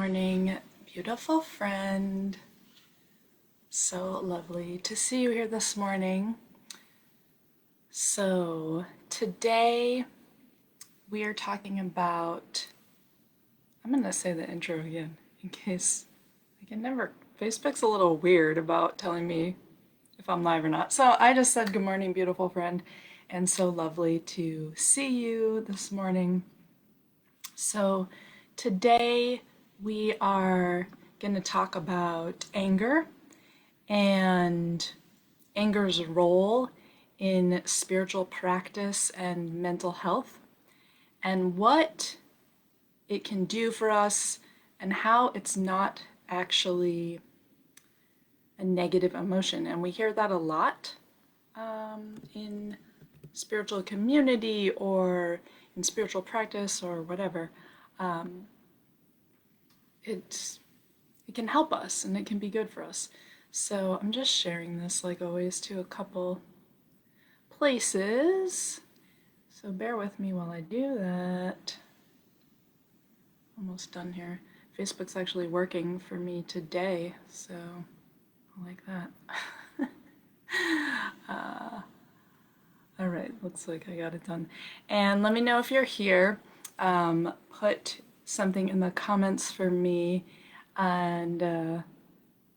morning, beautiful friend. So lovely to see you here this morning. So today we are talking about, I'm going to say the intro again in case Facebook's a little weird about telling me if I'm live or not. So I just said good morning, beautiful friend, and so lovely to see you this morning. So today we are going to talk about anger and anger's role in spiritual practice and mental health, and what it can do for us, and how it's not actually a negative emotion. And we hear that a lot in spiritual community or in spiritual practice or whatever. It can help us and it can be good for us. So I'm just sharing this, like always, to a couple places. So bear with me while I do that. Almost done here. Facebook's actually working for me today, so I like that. All right, looks like I got it done. And let me know if you're here. Put something in the comments for me, and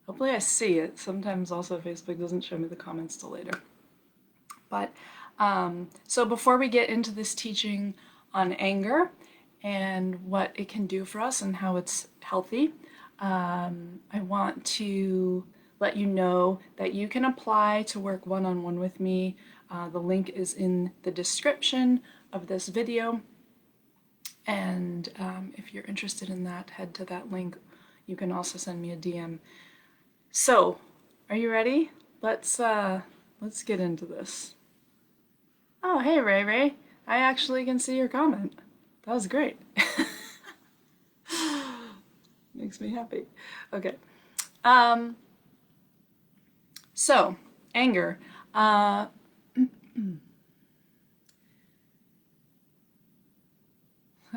hopefully I see it. Sometimes also Facebook doesn't show me the comments till later. But so before we get into this teaching on anger and what it can do for us and how it's healthy, I want to let you know that you can apply to work one-on-one with me. The link is in the description of this video. And if you're interested in that, head to that link. You can also send me a DM. So, are you ready? Let's get into this. Oh, hey Ray Ray. I actually can see your comment. That was great. Makes me happy. Okay. So, anger. I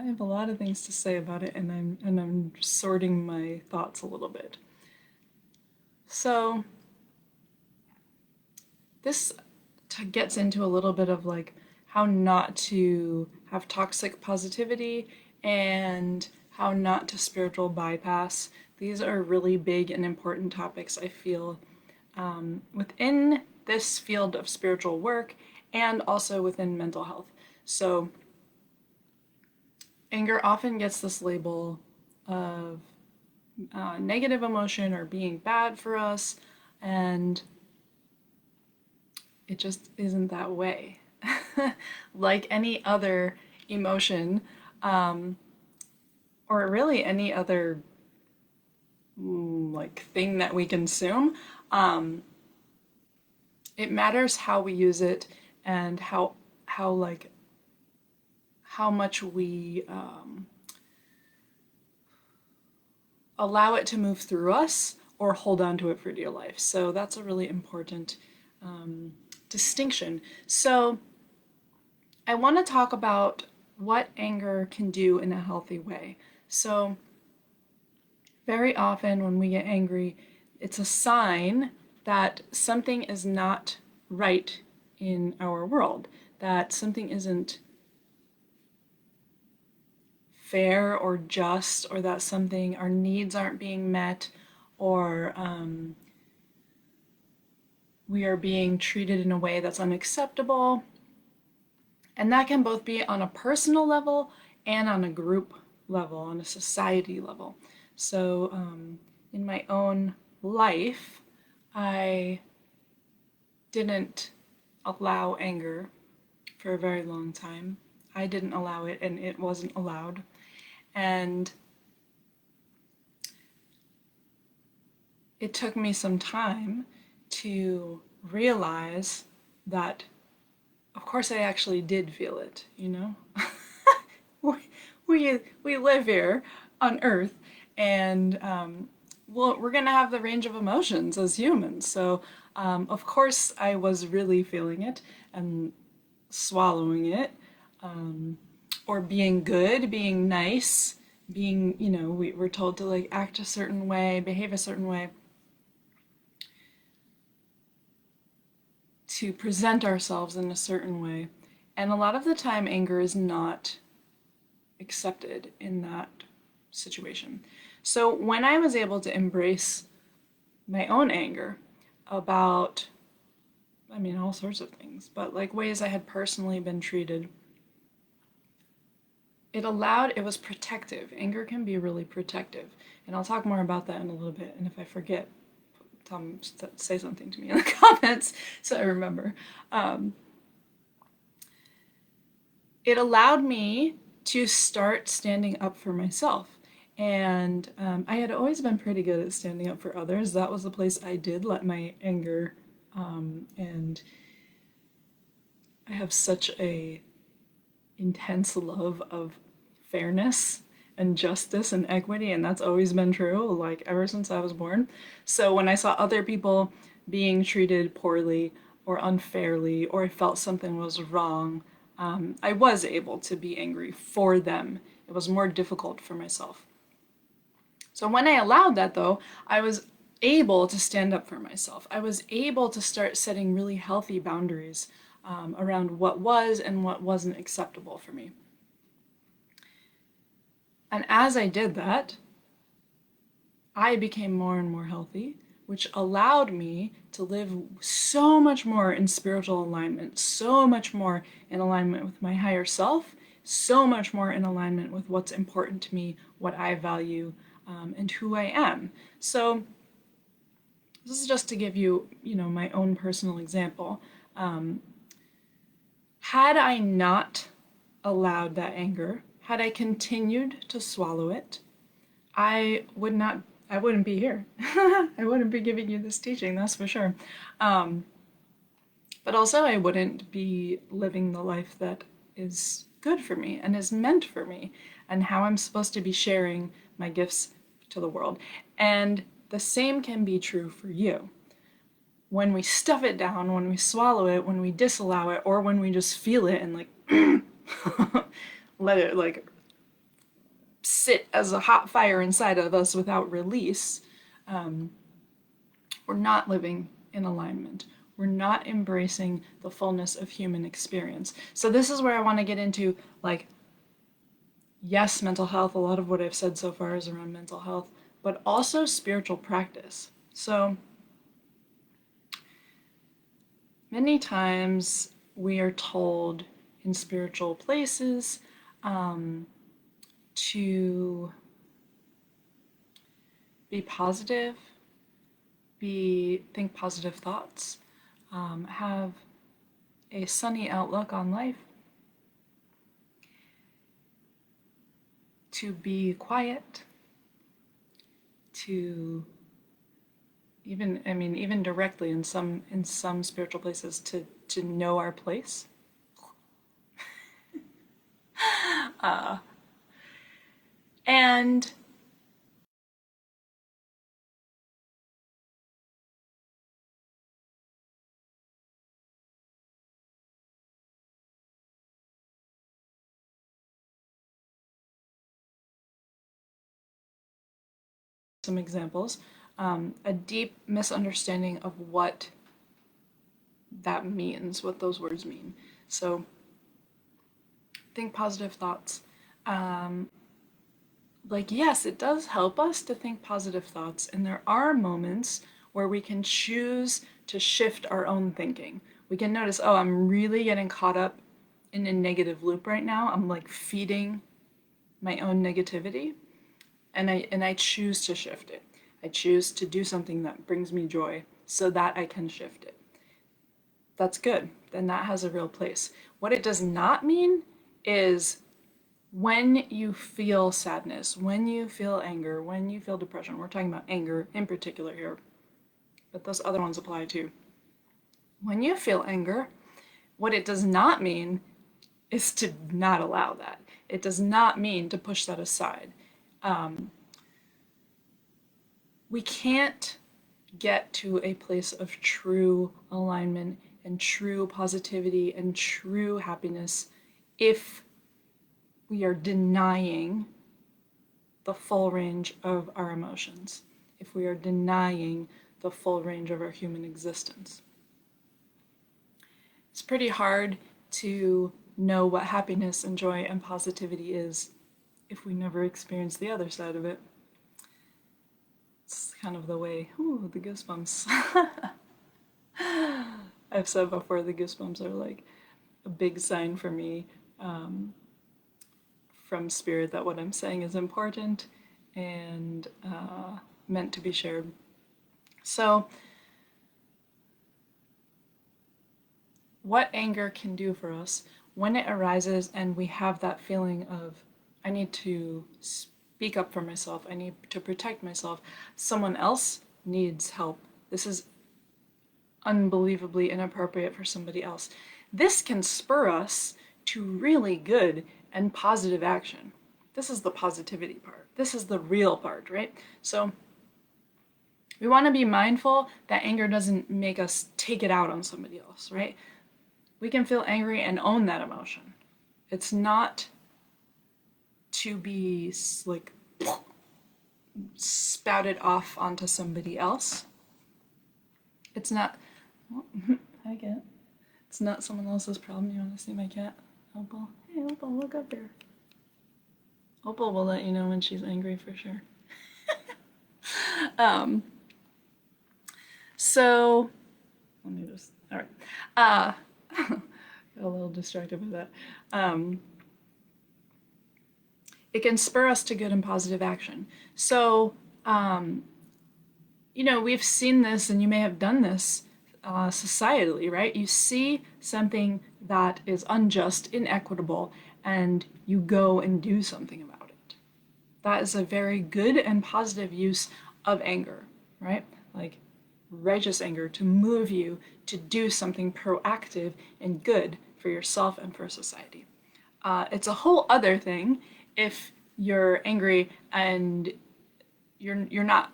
have a lot of things to say about it, and I'm sorting my thoughts a little bit. So this gets into a little bit of like how not to have toxic positivity and how not to spiritual bypass. These are really big and important topics, I feel, within this field of spiritual work and also within mental health. So anger often gets this label of negative emotion or being bad for us, and it just isn't that way. Like any other emotion, or really any other like thing that we consume, it matters how we use it and how much we allow it to move through us or hold on to it for dear life. So that's a really important distinction. So I want to talk about what anger can do in a healthy way. So very often when we get angry, it's a sign that something is not right in our world, that something isn't fair or just, or that our needs aren't being met, or we are being treated in a way that's unacceptable. And that can both be on a personal level and on a group level, on a society level. So in my own life, I didn't allow anger for a very long time. I didn't allow it, and it wasn't allowed. And it took me some time to realize that, of course, I actually did feel it, you know? we live here on Earth, and we're going to have the range of emotions as humans. So, of course, I was really feeling it and swallowing it, or being good, being nice, being, you know, we're told to like act a certain way, behave a certain way, to present ourselves in a certain way. And a lot of the time, anger is not accepted in that situation. So when I was able to embrace my own anger about, I mean, all sorts of things, but like ways I had personally been treated, it was protective. Anger can be really protective. And I'll talk more about that in a little bit. And if I forget, say something to me in the comments so I remember. It allowed me to start standing up for myself. And I had always been pretty good at standing up for others. That was the place I did let my anger, and I have such a intense love of fairness and justice and equity, and that's always been true, like ever since I was born. So when I saw other people being treated poorly or unfairly, or I felt something was wrong, I was able to be angry for them. It was more difficult for myself. So when I allowed that, though, I was able to stand up for myself. I was able to start setting really healthy boundaries around what was and what wasn't acceptable for me. And as I did that, I became more and more healthy, which allowed me to live so much more in spiritual alignment, so much more in alignment with my higher self, so much more in alignment with what's important to me, what I value, and who I am. So this is just to give you, you know, my own personal example. Had I not allowed that anger, had I continued to swallow it, I would not, I wouldn't be here. I wouldn't be giving you this teaching, that's for sure. But also, I wouldn't be living the life that is good for me and is meant for me, and how I'm supposed to be sharing my gifts to the world. And the same can be true for you. When we stuff it down, when we swallow it, when we disallow it, or when we just feel it and like let it like sit as a hot fire inside of us without release, we're not living in alignment. We're not embracing the fullness of human experience. So this is where I want to get into, like, yes, mental health. A lot of what I've said so far is around mental health, but also spiritual practice. So many times we are told in spiritual places to be positive, think positive thoughts, have a sunny outlook on life, to be quiet, to even directly in some spiritual places, to know our place. And some examples, a deep misunderstanding of what that means, what those words mean. So think positive thoughts. Like, yes, it does help us to think positive thoughts, and there are moments where we can choose to shift our own thinking. We can notice, oh, I'm really getting caught up in a negative loop right now. I'm like feeding my own negativity, and I choose to shift it. I choose to do something that brings me joy so that I can shift it. That's good. Then that has a real place. What it does not mean is when you feel sadness, when you feel anger, when you feel depression, we're talking about anger in particular here, but those other ones apply too. When you feel anger, what it does not mean is to not allow that. It does not mean to push that aside. We can't get to a place of true alignment and true positivity and true happiness if we are denying the full range of our emotions, if we are denying the full range of our human existence. It's pretty hard to know what happiness and joy and positivity is if we never experience the other side of it. It's kind of the way, ooh, the goosebumps. I've said before, the goosebumps are like a big sign for me from spirit that what I'm saying is important and meant to be shared. So, what anger can do for us when it arises and we have that feeling of, I need to speak up for myself, I need to protect myself, someone else needs help, this is unbelievably inappropriate for somebody else. This can spur us to really good and positive action. This is the positivity part. This is the real part, right? So we want to be mindful that anger doesn't make us take it out on somebody else, right? We can feel angry and own that emotion. It's not to be like spouted off onto somebody else. It's not, oh, hi cat. It's not someone else's problem. You want to see my cat? Opal? Hey Opal, look up here. Opal will let you know when she's angry for sure. So, let me just, all right. Got a little distracted with that. It can spur us to good and positive action. So, you know, we've seen this, and you may have done this societally, right? You see something that is unjust, inequitable, and you go and do something about it. That is a very good and positive use of anger, right? Like righteous anger to move you to do something proactive and good for yourself and for society. It's a whole other thing if you're angry and you're not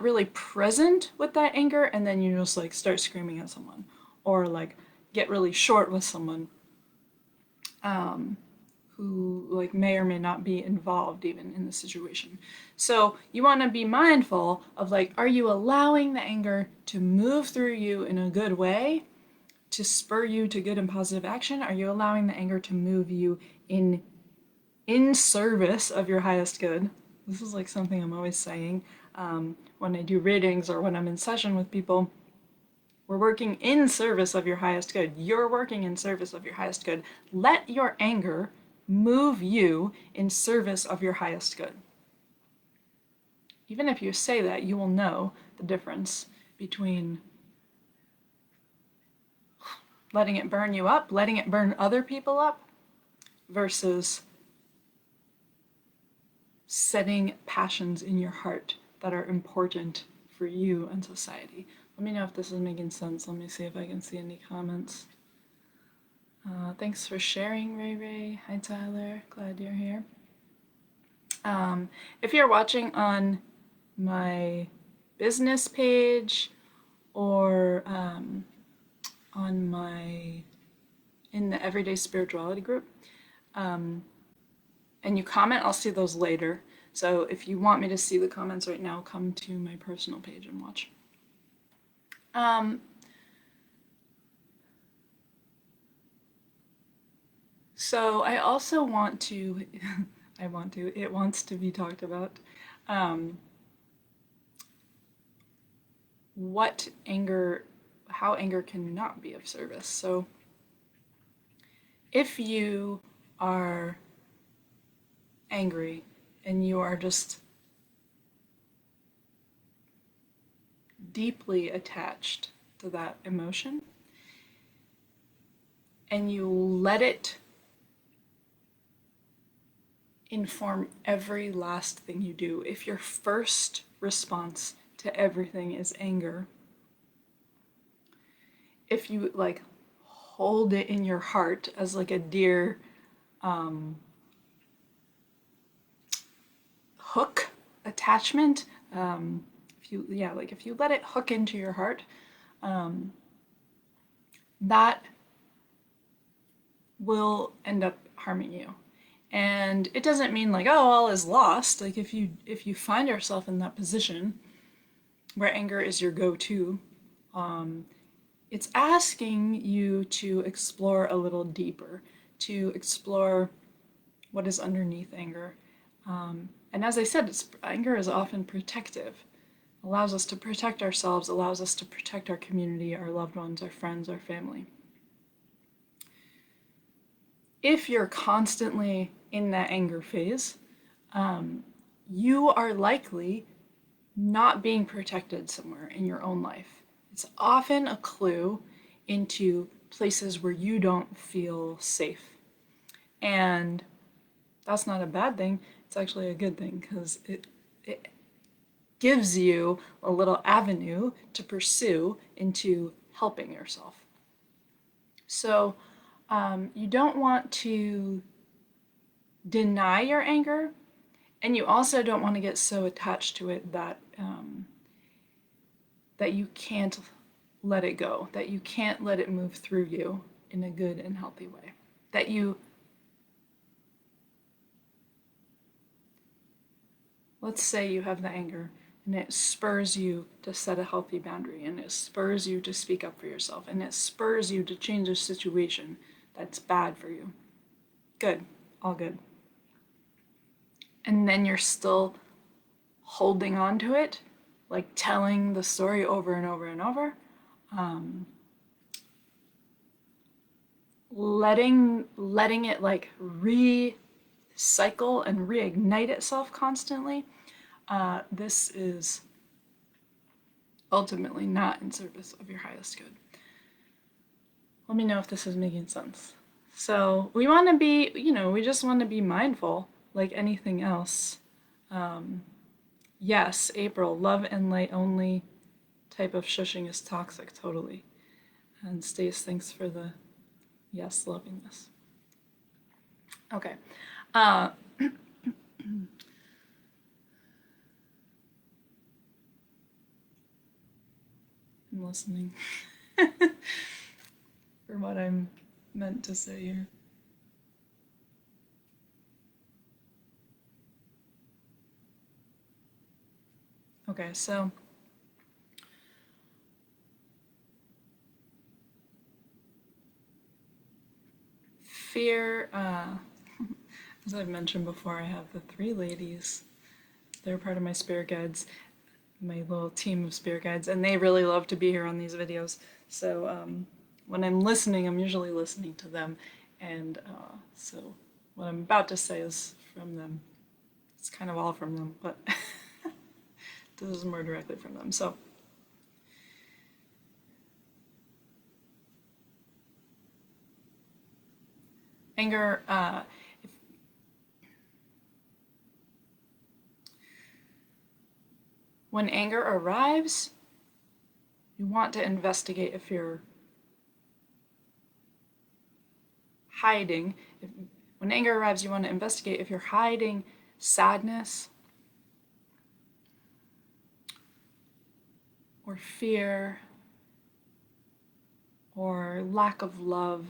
really present with that anger, and then you just like start screaming at someone or like get really short with someone who like may or may not be involved even in the situation. So you want to be mindful of like, are you allowing the anger to move through you in a good way, to spur you to good and positive action? Are you allowing the anger to move you in service of your highest good? This is like something I'm always saying when I do readings or when I'm in session with people. We're working in service of your highest good. You're working in service of your highest good. Let your anger move you in service of your highest good. Even if you say that, you will know the difference between letting it burn you up, letting it burn other people up, versus setting passions in your heart that are important for you and society. Let me know if this is making sense. Let me see if I can see any comments. Thanks for sharing, Ray Ray. Hi, Tyler. Glad you're here. If you're watching on my business page or on my in the Everyday Spirituality group, and you comment, I'll see those later. So if you want me to see the comments right now, come to my personal page and watch. So I also want to, it wants to be talked about, how anger can not be of service. So if you are angry and you are just deeply attached to that emotion and you let it inform every last thing you do, if your first response to everything is anger, if you like hold it in your heart as like a dear hook attachment, if you let it hook into your heart, that will end up harming you. And it doesn't mean like, oh, all is lost. Like if you find yourself in that position where anger is your go-to, it's asking you to explore a little deeper, to explore what is underneath anger. And as I said, anger is often protective. Allows us to protect ourselves, allows us to protect our community, our loved ones, our friends, our family. If you're constantly in that anger phase, you are likely not being protected somewhere in your own life. It's often a clue into places where you don't feel safe. And that's not a bad thing. It's actually a good thing because it gives you a little avenue to pursue into helping yourself. So you don't want to deny your anger, and you also don't want to get so attached to it that that you can't let it go, that you can't let it move through you in a good and healthy way. That you, let's say you have the anger and it spurs you to set a healthy boundary, and it spurs you to speak up for yourself, and it spurs you to change a situation that's bad for you. Good, all good. And then you're still holding on to it, like telling the story over and over and over, letting it like recycle and reignite itself constantly. This is ultimately not in service of your highest good. Let me know if this is making sense. So we want to be, we just want to be mindful like anything else. Yes, April, love and light only type of shushing is toxic, totally. And Stace, thanks for the yes, loving this. Okay. I'm listening for what I'm meant to say here. Okay, so fear, as I've mentioned before, I have the three ladies. They're part of my spirit guides, my little team of spirit guides, and they really love to be here on these videos. So when I'm listening, I'm usually listening to them, and so what I'm about to say is from them. It's kind of all from them, but this is more directly from them. So anger, when anger arrives, you want to investigate if you're hiding. When anger arrives, you want to investigate if you're hiding sadness or fear or lack of love.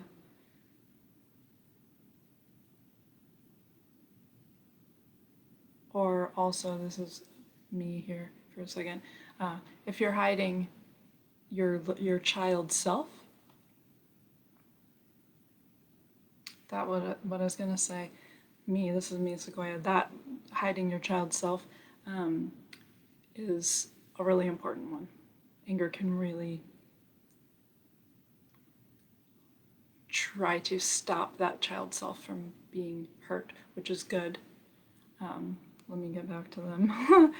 Or also, this is me here for a second, if you're hiding your child self. That what I was gonna say. This is me, Sequoia. That hiding your child self is a really important one. Anger can really try to stop that child self from being hurt, which is good. Let me get back to them.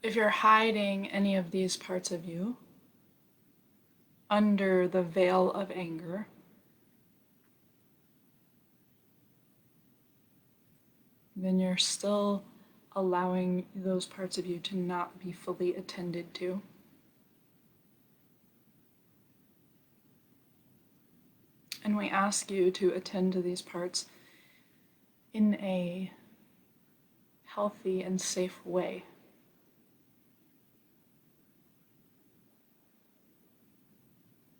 If you're hiding any of these parts of you under the veil of anger, then you're still allowing those parts of you to not be fully attended to. And we ask you to attend to these parts in a healthy and safe way.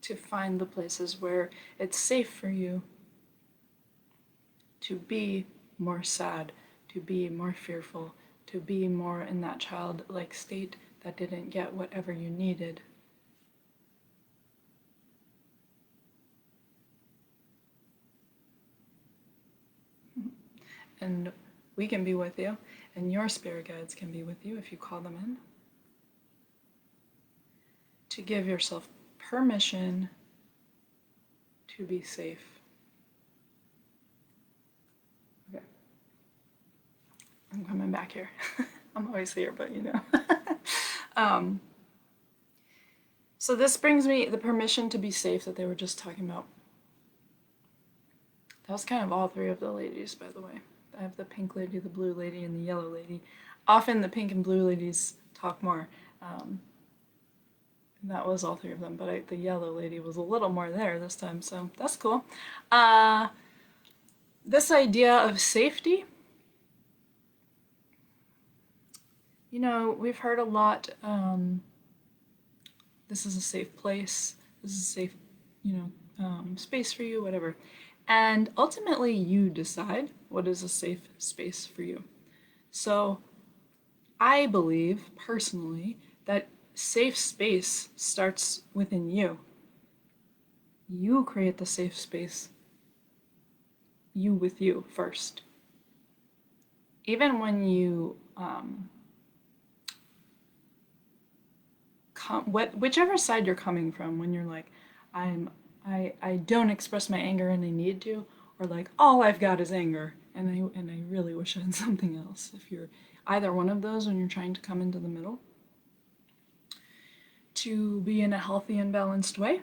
to find the places where it's safe for you to be more sad, to be more fearful, to be more in that childlike state that didn't get whatever you needed. And we can be with you, and your spirit guides can be with you if you call them in, to give yourself permission to be safe. Okay. I'm coming back here. I'm always here, but you know. So this brings me the permission to be safe that they were just talking about. That was kind of all three of the ladies, by the way. I have the pink lady, the blue lady, and the yellow lady. Often the pink and blue ladies talk more. And that was all three of them, but the yellow lady was a little more there this time, so that's cool. This idea of safety, you know, we've heard a lot, this is a safe place, this is a safe, you know, space for you, whatever. And ultimately you decide what is a safe space for you. So I believe, personally, that safe space starts within you. You create the safe space. You with you first. Even when you whichever side you're coming from, when you're like, I don't express my anger and I need to, or like all I've got is anger and I really wish I had something else. If you're either one of those when you're trying to come into the middle, to be in a healthy and balanced way,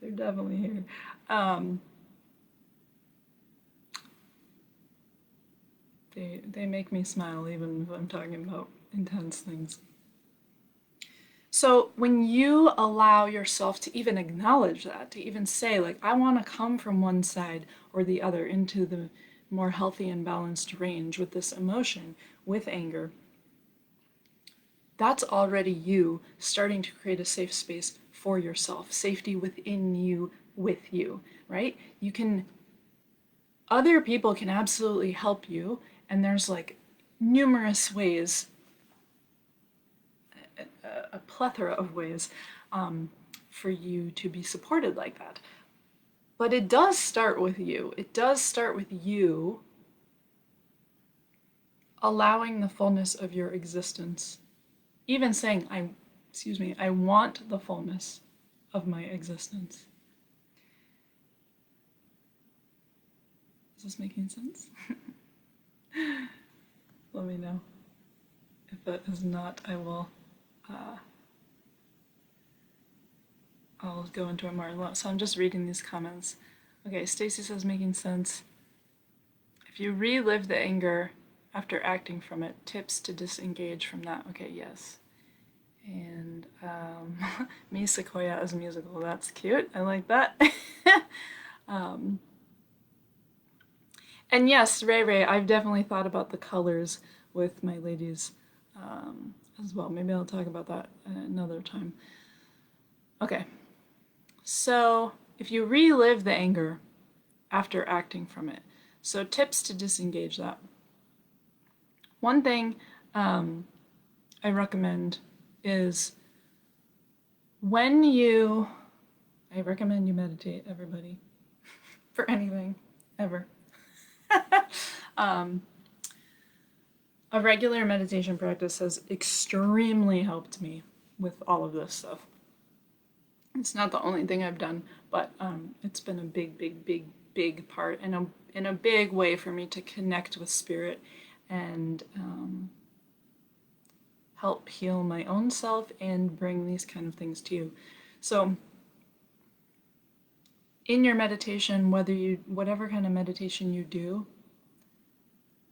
they're definitely here. They make me smile even if I'm talking about intense things. So when you allow yourself to even acknowledge that, to even say, like, I want to come from one side or the other into the more healthy and balanced range with this emotion, with anger, that's already you starting to create a safe space for yourself, safety within you, with you, right? You can, other people can absolutely help you, and there's like numerous ways, a plethora of ways for you to be supported like that. But it does start with you. It does start with you allowing the fullness of your existence. Even saying, I want the fullness of my existence. Is this making sense? Let me know. If that is not, I'll go into it more. So I'm just reading these comments. Okay, Stacy says making sense. If you relive the anger after acting from it, tips to disengage from that. Okay, yes. And me Sequoia as a musical. That's cute. I like that. And yes, Ray, I've definitely thought about the colors with my ladies as well. Maybe I'll talk about that another time. Okay. So if you relive the anger after acting from it, so tips to disengage that. One thing I recommend is I recommend you meditate, everybody, for anything, ever. A regular meditation practice has extremely helped me with all of this stuff. It's not the only thing I've done, but it's been a big part and in a big way for me to connect with spirit and help heal my own self and bring these kind of things to you. So in your meditation, whatever kind of meditation you do,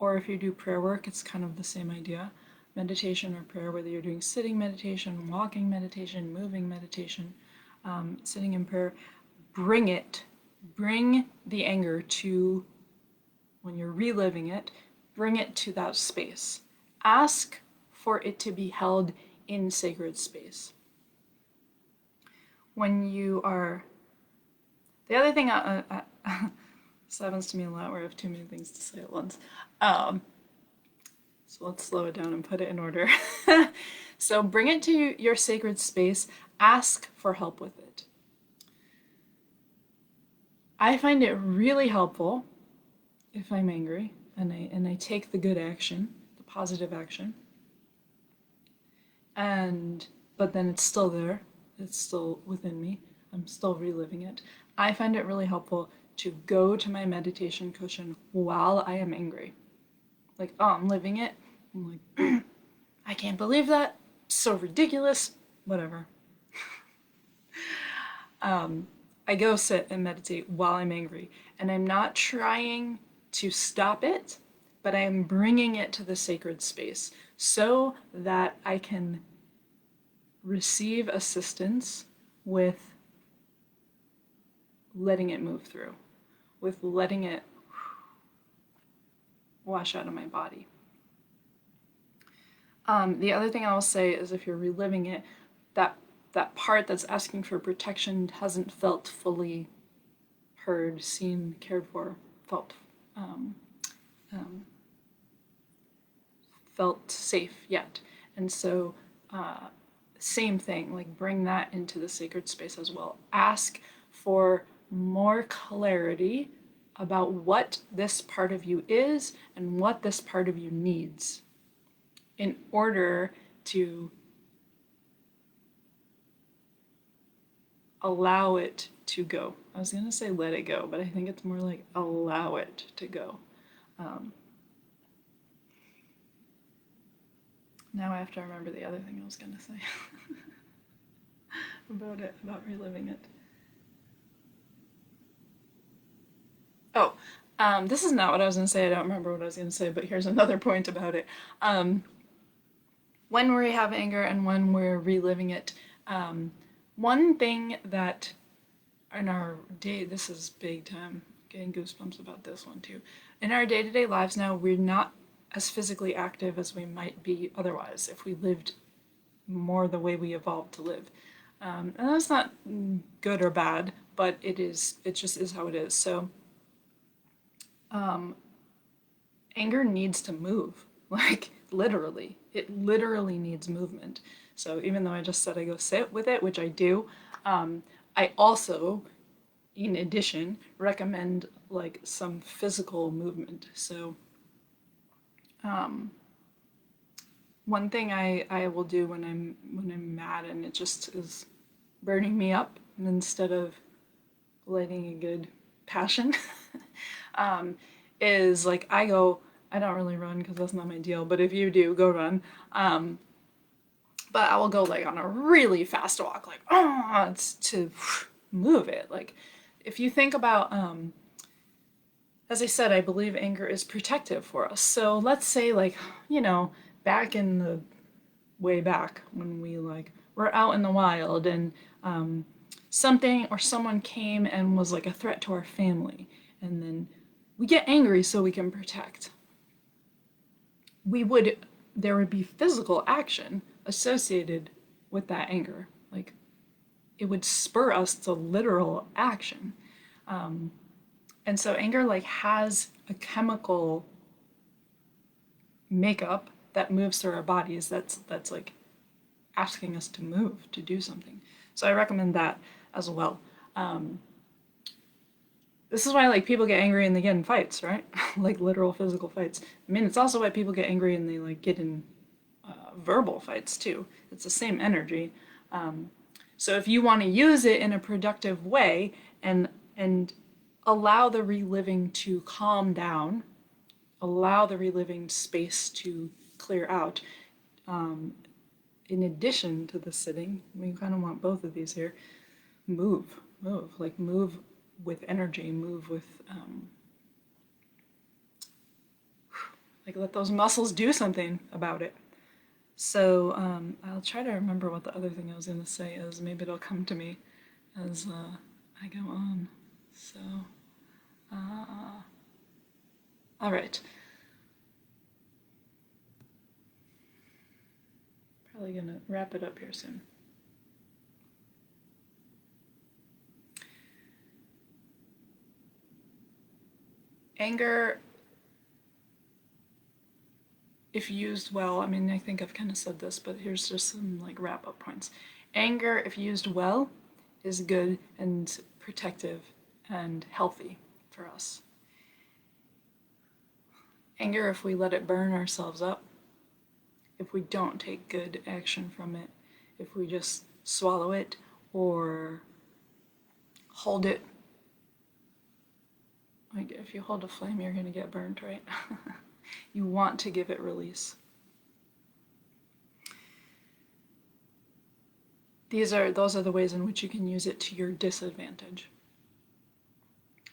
or if you do prayer work, it's kind of the same idea. Meditation or prayer, whether you're doing sitting meditation, walking meditation, moving meditation, sitting in prayer, bring the anger to, when you're reliving it, bring it to that space. Ask for it to be held in sacred space. when you are, the other thing, this happens to me a lot where I have too many things to say at once. Um, so let's slow it down and put it in order. So bring it to your sacred space, ask for help with it. I find it really helpful if I'm angry and I take the good action, the positive action, and but then it's still there, it's still within me, I'm still reliving it. I find it really helpful to go to my meditation cushion while I am angry. Like, oh, I'm living it. I'm like, I can't believe that. So ridiculous. Whatever. I go sit and meditate while I'm angry, and I'm not trying to stop it, but I am bringing it to the sacred space so that I can receive assistance with letting it move through, with letting it wash out of my body. The other thing I will say is if you're reliving it, that part that's asking for protection hasn't felt fully heard, seen, cared for, felt um, um, felt safe yet. And so, same thing, like bring that into the sacred space as well. Ask for more clarity about what this part of you is and what this part of you needs in order to allow it to go. I was going to say let it go, but I think it's more like allow it to go. Now I have to remember the other thing I was going to say about it, about reliving it. Oh, this is not what I was going to say. I don't remember what I was going to say, but here's another point about it. When we have anger and when we're reliving it, one thing that in our day, this is big time, getting goosebumps about this one too. In our day-to-day lives now, we're not as physically active as we might be otherwise if we lived more the way we evolved to live. And that's not good or bad, but it just is how it is. So anger needs to move, like literally. It literally needs movement. So even though I just said I go sit with it, which I do, I also, in addition, recommend like some physical movement. So one thing I will do when I'm mad and it just is burning me up instead of lighting a good passion is like I don't really run because that's not my deal, but if you do, go run. But I will go like on a really fast walk, like it's to move it. Like if you think about as I said, I believe anger is protective for us. So let's say like, back in the way back when we like were out in the wild and something or someone came and was like a threat to our family, and then we get angry so we can protect. There would be physical action associated with that anger. Like it would spur us to literal action. And so anger like has a chemical makeup that moves through our bodies that's like asking us to move, to do something. So I recommend that as well. This is why like people get angry and they get in fights, right? Like literal physical fights. I mean, it's also why people get angry and they like get in verbal fights too. It's the same energy. So if you want to use it in a productive way and allow the reliving to calm down, allow the reliving space to clear out. In addition to the sitting, we kind of want both of these here. Move with energy, move with, like let those muscles do something about it. So I'll try to remember what the other thing I was going to say is. Maybe it'll come to me as I go on. So, all right. Probably going to wrap it up here soon. Anger, if used well, I mean, I think I've kind of said this, but here's just some like wrap up points. Anger, if used well, is good and protective and healthy for us. Anger, if we let it burn ourselves up, if we don't take good action from it, if we just swallow it or hold it, like if you hold a flame, you're going to get burned, right? You want to give it release. Those are the ways in which you can use it to your disadvantage.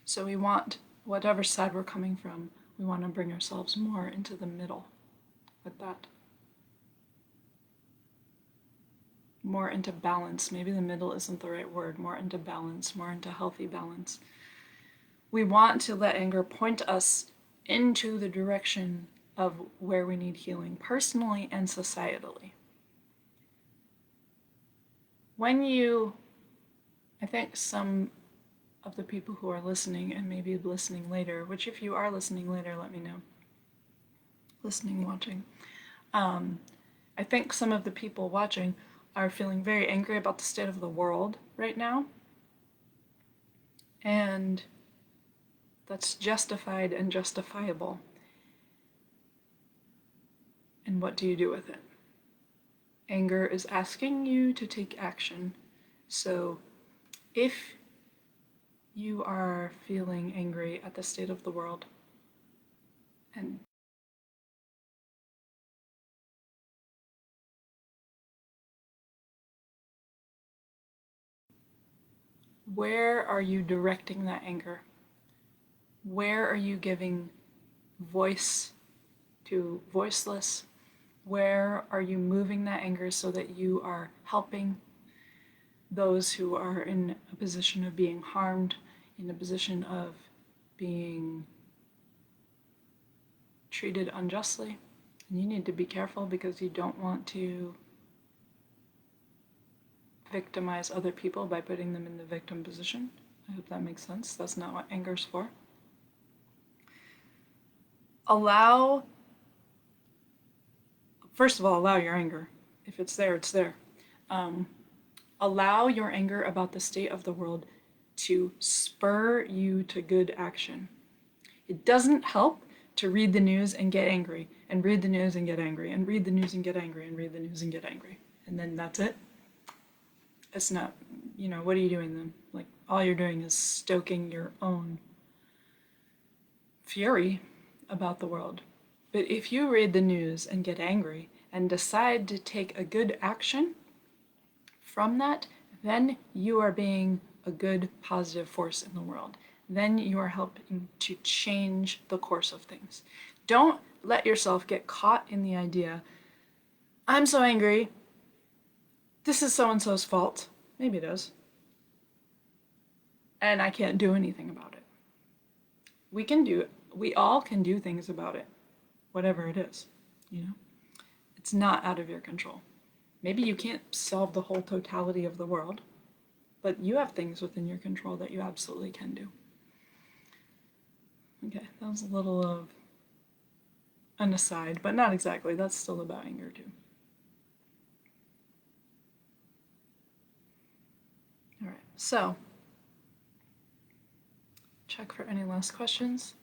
So we want, whatever side we're coming from, we want to bring ourselves more into the middle with that. More into balance. Maybe the middle isn't the right word. More into balance, more into healthy balance. We want to let anger point us into the direction of where we need healing, personally and societally. I think some of the people who are listening and maybe listening later, which if you are listening later, let me know. Listening, watching. I think some of the people watching are feeling very angry about the state of the world right now. And that's justified and justifiable. And what do you do with it? Anger is asking you to take action. So if you are feeling angry at the state of the world, and where are you directing that anger? Where are you giving voice to voiceless? Where are you moving that anger so that you are helping those who are in a position of being harmed, in a position of being treated unjustly? And you need to be careful because you don't want to victimize other people by putting them in the victim position. I hope that makes sense. That's not what anger's for. First of all, allow your anger. If it's there, it's there. Allow your anger about the state of the world to spur you to good action. It doesn't help to read the news and get angry, and read the news and get angry, and read the news and get angry, and read the news and get angry. And then that's it. It's not, what are you doing then? Like, all you're doing is stoking your own fury about the world. But if you read the news and get angry and decide to take a good action from that, then you are being a good, positive force in the world. Then you are helping to change the course of things. Don't let yourself get caught in the idea, I'm so angry, this is so-and-so's fault. Maybe it is. And I can't do anything about it. We all can do things about it, whatever it is, It's not out of your control. Maybe you can't solve the whole totality of the world, but you have things within your control that you absolutely can do. Okay, that was a little of an aside, but not exactly. That's still about anger too. All right, so check for any last questions,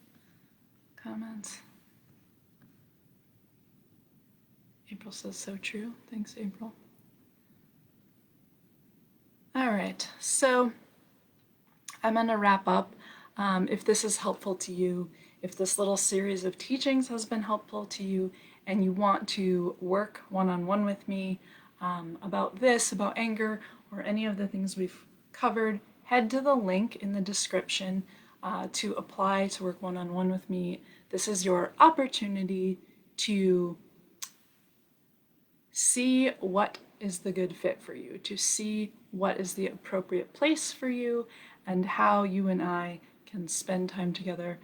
comments. April says so true. Thanks, April. All right, so I'm going to wrap up. If this is helpful to you, if this little series of teachings has been helpful to you, and you want to work one-on-one with me about this, about anger, or any of the things we've covered, head to the link in the description to apply to work one-on-one with me. This is your opportunity to see what is the good fit for you, to see what is the appropriate place for you, and how you and I can spend time together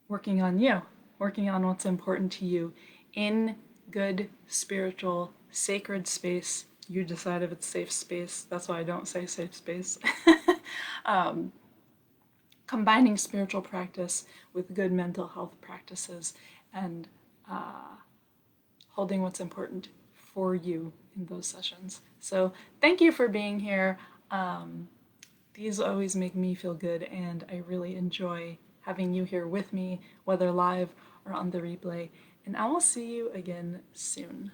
working on you, working on what's important to you in good, spiritual, sacred space. You decide if it's safe space. That's why I don't say safe space. combining spiritual practice with good mental health practices and holding what's important for you in those sessions. So thank you for being here. These always make me feel good, and I really enjoy having you here with me, whether live or on the replay. And I will see you again soon.